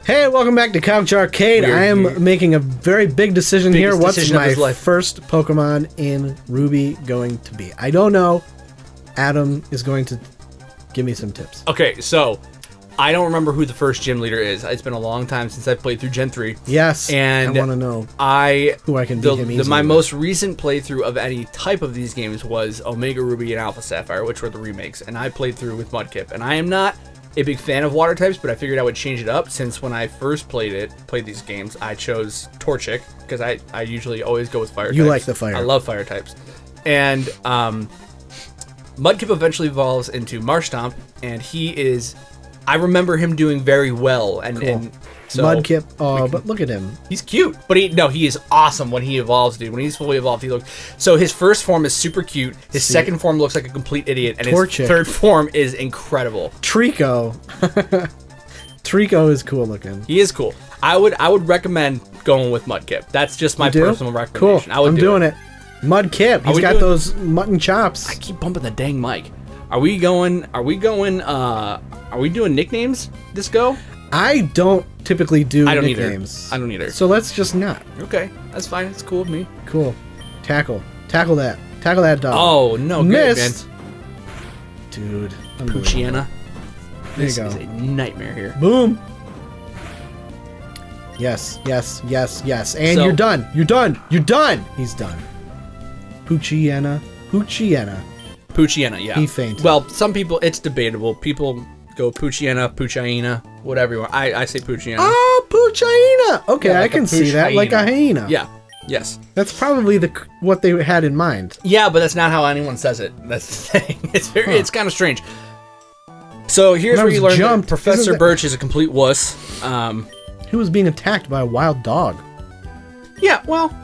Hey, welcome back to Couch Arcade. I am making a very big decision here. What's my first Pokemon in Ruby going to be? I don't know. Adam is going to give me some tips. Okay, so I don't remember who the first gym leader is. It's been a long time since I played through Gen 3. Yes, and I want to know who I can beat him easily. My most recent playthrough of any type of these games was Omega Ruby and Alpha Sapphire, which were the remakes, and I played through with Mudkip. And I am not a big fan of water types, but I figured I would change it up since when I first played these games, I chose Torchic because I usually always go with fire types. You like the fire. I love fire types. And Mudkip eventually evolves into Marshtomp, and he is... I remember him doing very well, and, cool. and so Mudkip. Oh, but look at him. He's cute, but he is awesome when he evolves, dude. When he's fully evolved, he looks. So his first form is super cute. His second form looks like a complete idiot, and Torchic. His third form is incredible. Trico. Trico is cool looking. He is cool. I would recommend going with Mudkip. That's just my personal recommendation. Cool. I'm doing it. Mudkip. He's got those mutton chops. I keep bumping the dang mic. Are we doing nicknames this go? I don't typically do nicknames. I don't either. So let's just not. Okay, that's fine. It's cool with me. Cool. Tackle that. Tackle that dog. Oh, no. Missed. Good, man. Dude. Poochyena. This is a nightmare here. Boom. Yes. And you're done. You're done. He's done. Poochyena, yeah. He fainted. Well, some people, it's debatable. People go Poochyena, whatever you want. I say Poochyena. Oh, Poochyena! Okay, yeah, like I can see that, like a hyena. Yeah, yes. That's probably what they had in mind. Yeah, but that's not how anyone says it. That's the thing. It's kind of strange. So here's where you learn that Professor Birch is a complete wuss. He was being attacked by a wild dog. Yeah, well...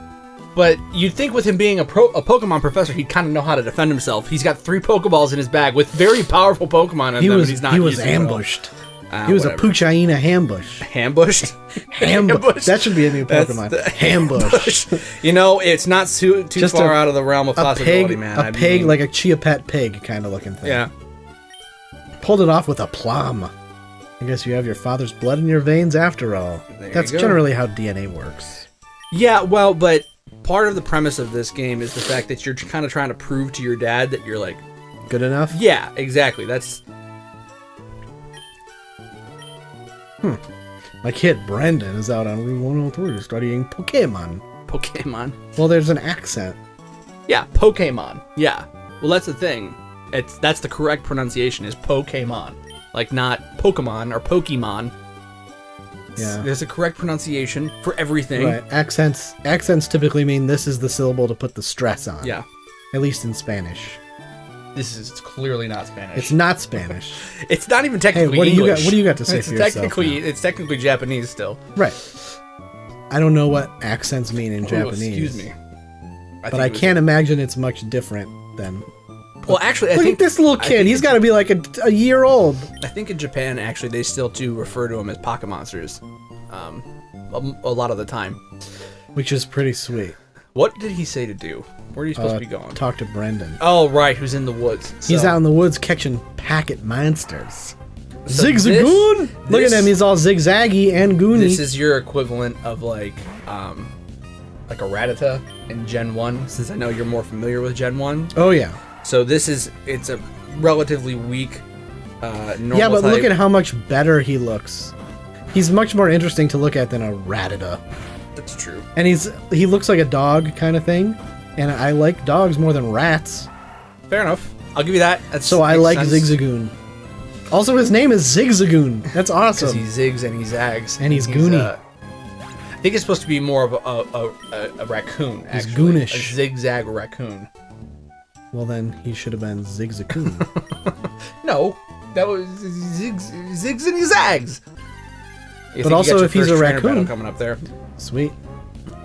But you'd think with him being a Pokemon professor, he'd kind of know how to defend himself. He's got 3 Pokeballs in his bag with very powerful Pokemon in them, but he's not He was ambushed. He was a Poochyena Hambush. Ambushed? Ambush. That should be a new Pokemon. Ambush. You know, it's not too far out of the realm of possibility, man. A pig, like a Chia Pet pig kind of looking thing. Yeah. Pulled it off with a plum. I guess you have your father's blood in your veins after all. That's generally how DNA works. Yeah, well, but... Part of the premise of this game is the fact that you're kind of trying to prove to your dad that you're like... Good enough? Yeah, exactly. That's... My kid, Brendan, is out on Route 103 studying Pokémon. Pokémon? Well, there's an accent. Yeah, Pokémon. Yeah. Well, that's the thing. That's the correct pronunciation is Pokémon. Like, not Pokemon or Pokemon. Yeah. There's a correct pronunciation for everything. Right. Accents typically mean this is the syllable to put the stress on. Yeah. At least in Spanish. It's clearly not Spanish. It's not Spanish. It's not even technically English. What do you got to say for yourself now? It's technically Japanese still. Right. I don't know what accents mean in Japanese. Excuse me. But I can't imagine it's much different than... Well, actually, look at this little kid. He's got to be like a year old. I think in Japan, actually, they still do refer to him as Pocket Monsters. A lot of the time. Which is pretty sweet. What did he say to do? Where are you supposed to be going? Talk to Brendan. Oh, right. Who's in the woods. He's out in the woods catching packet monsters. Zigzagoon! Look at him. He's all zigzaggy and goony. This is your equivalent of like a Rattata in Gen 1, since I know you're more familiar with Gen 1. Oh, yeah. So it's a relatively weak normal Yeah, but type. look at how much better he looks. He's much more interesting to look at than a Rattata. That's true. And he looks like a dog kind of thing, and I like dogs more than rats. Fair enough. I'll give you that. So I like Zigzagoon. Also, his name is Zigzagoon. That's awesome. Because he zigs and he zags. And he's goony. I think it's supposed to be more of a raccoon, actually. He's goonish. A zigzag raccoon. Well, then he should have been Zigzagoon. No, that was zigs and he zags. But also, if he's a raccoon, coming up there, sweet.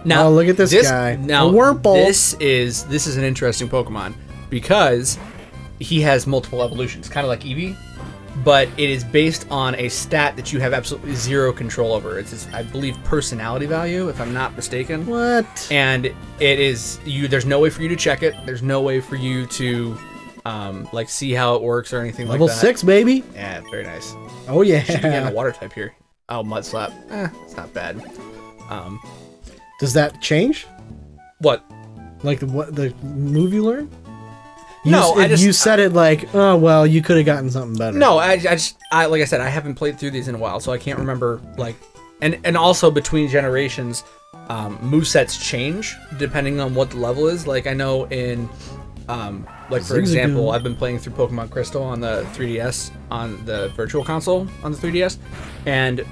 Now, look at this guy. Now, a Wurmple. This is an interesting Pokemon because he has multiple evolutions, kind of like Eevee, but it is based on a stat that you have absolutely zero control over. It's, I believe, personality value, if I'm not mistaken. What? And it is there's no way for you to check it. There's no way for you to like see how it works or anything Level like that. 6, baby. Yeah, very nice. Oh yeah. Should be getting a water type here. Oh, Mud Slap. It's not bad. Does that change? What? Like the move you learn? You said it like, oh well, you could have gotten something better. No, I like I said, I haven't played through these in a while, so I can't remember like, and also between generations, movesets change depending on what the level is. Like I know in, like for example, I've been playing through Pokemon Crystal on the 3DS on the Virtual Console on the 3DS, and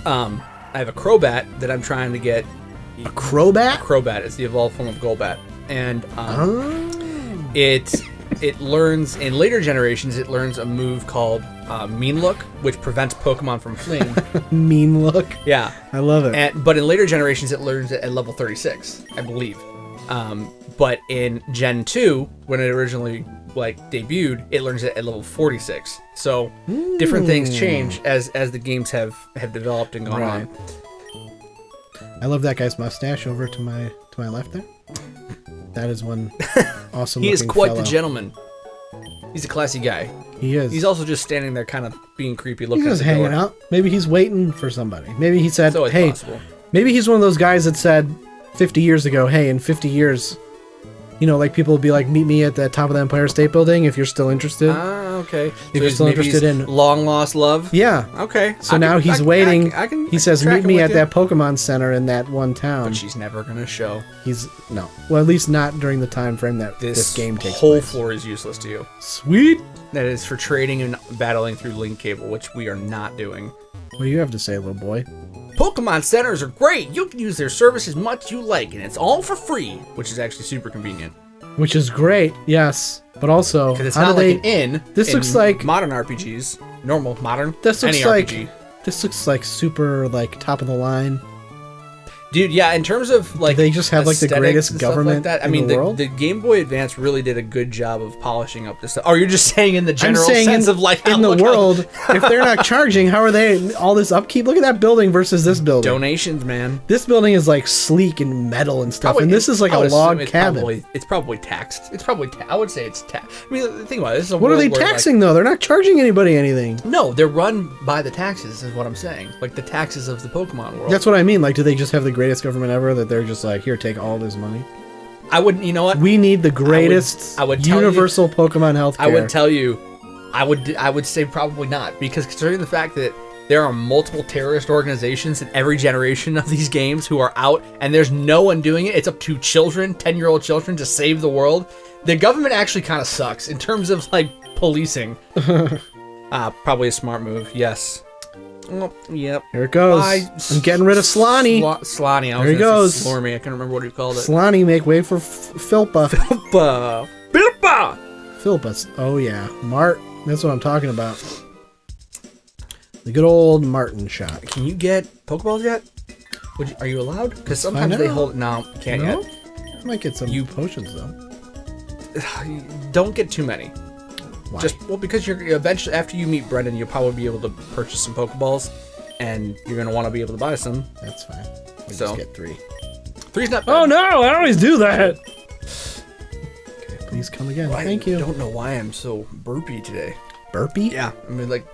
I have a Crobat that I'm trying to get. A Crobat? A Crobat is the evolved form of Golbat, and it learns in later generations. It learns a move called Mean Look, which prevents Pokemon from fleeing. Mean Look. Yeah, I love it. But in later generations, it learns it at level 36, I believe. But in Gen 2, when it originally like debuted, it learns it at level 46. So different things change as the games have developed and gone on. I love that guy's mustache over to my left there. That is one awesome. He is quite the gentleman. He's a classy guy. He is. He's also just standing there, kind of being creepy, looking. He's just hanging out. Maybe he's waiting for somebody. Maybe he said, "Hey." Possible. Maybe he's one of those guys that said 50 years ago, "Hey, in 50 years, you know, like people will be like, meet me at the top of the Empire State Building if you're still interested." Okay. If you're still interested in long lost love. Yeah. Okay. So now he's waiting. He says, "Meet me at that Pokemon Center in that one town." But she's never gonna show. No. Well, at least not during the time frame that this game takes place. This whole floor is useless to you. Sweet. That is for trading and battling through link cable, which we are not doing. What do you have to say, little boy? Pokemon centers are great. You can use their service as much as you like, and it's all for free, which is actually super convenient. Which is great, yes. But also, because it's not like an inn. This looks like modern RPGs, normal modern. This looks any like RPG. This looks like super like top of the line. Dude, yeah, in terms of like they just have like the greatest government like that. in the world. The Game Boy Advance really did a good job of polishing up this stuff. Oh, you're just saying in the general sense of like in the world, if they're not charging, how are they all this upkeep? Look at that building versus this building. Donations, man. This building is like sleek and metal and stuff, and this is like a log cabin. It's probably taxed. It's probably I would say it's taxed. I mean, think about it. This is a what are they taxing though? They're not charging anybody anything. No, they're run by the taxes. Is what I'm saying. Like the taxes of the Pokemon world. That's what I mean. Like, do they just have the greatest government ever? That they're just like, here, take all this money. I wouldn't. You know what? We need the greatest universal Pokemon healthcare. I would tell you, I would say probably not, because considering the fact that there are multiple terrorist organizations in every generation of these games who are out, and there's no one doing it. It's up to children, 10-year-old children, to save the world. The government actually kind of sucks in terms of like policing. Probably a smart move. Yes. Oh, yep. Here it goes. I'm getting rid of Slonny. Slonny. There he goes. Slormy. I can't remember what he called it. Slonny, make way for Philpa. Philpa. Oh yeah, Mart. That's what I'm talking about. The good old Martin shot. Can you get Pokeballs yet? Are you allowed? Because sometimes they hold. No, can't yet. I might get some potions though. Don't get too many. Why? Because you're eventually, after you meet Brendan, you'll probably be able to purchase some Pokeballs, and you're gonna want to be able to buy some. That's fine. Just get 3. 3's not bad. Oh no! I always do that. Okay, please come again. Thank you. I don't know why I'm so burpy today. Burpee? Yeah, I mean like.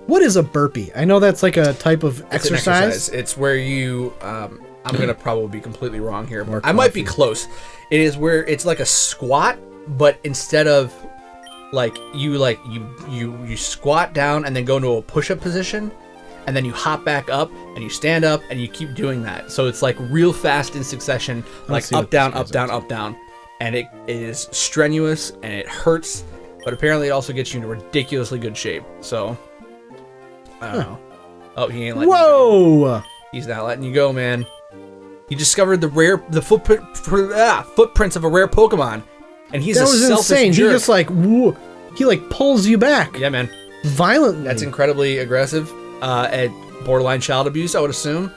What is a burpee? I know that's like a type of exercise. It's where you. I'm gonna probably be completely wrong here. I might be close. It is where it's like a squat, but instead of you squat down and then go into a push-up position, and then you hop back up and you stand up and you keep doing that. So it's like real fast in succession, like up down, up down, up down, and it is strenuous and it hurts, but apparently it also gets you into ridiculously good shape. So I don't know. Oh, he ain't letting you go. He's not letting you go, man. He discovered the footprints of a rare Pokemon. And he's that was insane. Jerk. He just like he like pulls you back. Yeah, man. Violently. That's incredibly aggressive. At borderline child abuse, I would assume.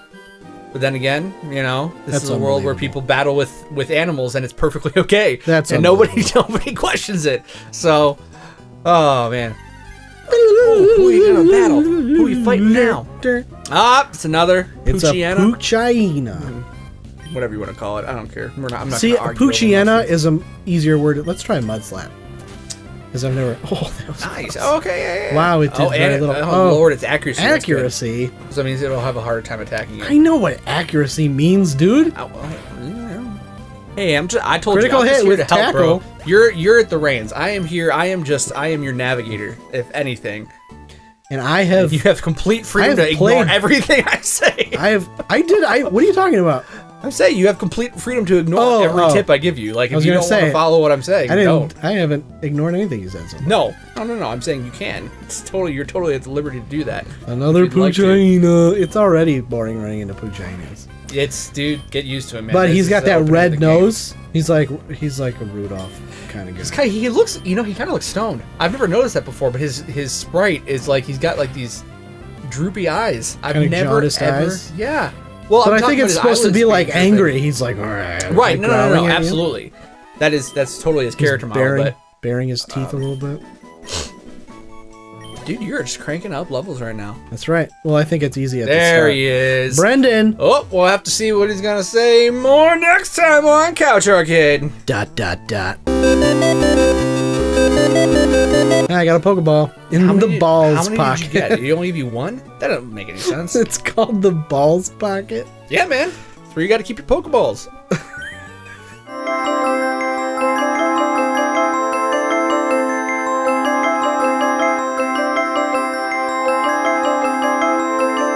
But then again, you know, this is a world where people battle with animals, and it's perfectly okay. And nobody questions it. So, oh man. Who are you gonna battle? Who are you fighting now? It's another Poochyena. It's a Poochyena. Whatever you want to call it, I don't care. I'm not See, gonna argue Poochyena is an easier word. Let's try Mudslap. Because I've never. Oh, that was Nice. close. Okay. Yeah. Wow, it did very little. Oh, Lord, its accuracy. Accuracy. So that means it'll have a harder time attacking you. I know what accuracy means, dude. Oh, well, hey, I told Critical you, I'm hit just here with to help, tackle. bro. You're at the reins. I am here. I am your navigator, if anything. And I have. You have complete freedom to ignore everything I say. What are you talking about? I'm saying you have complete freedom to ignore every tip I give you. Like, if you don't want to follow what I'm saying, don't. I haven't ignored anything you said so far. No. I'm saying you can. You're totally at the liberty to do that. Another Poochyena. It's already boring running into Poochyenas. Dude, get used to it, man. But he's got that red nose. He's like a Rudolph kind of guy. He looks, he kind of looks stoned. I've never noticed that before, but his sprite is like, he's got like these droopy eyes. I've never ever. Yeah. Well, but I think it's supposed to be like angry. He's like, right? No, absolutely. That's totally his character model. But baring his teeth a little bit. Dude, you're just cranking up levels right now. That's right. Well, I think it's easy at the start. There he is, Brendan. Oh, we'll have to see what he's gonna say more next time on Couch Arcade. ... I got a Pokeball in the balls pocket. How many did you get? Did he only give you one? That doesn't make any sense. It's called the balls pocket. Yeah, man. That's where you got to keep your Pokeballs.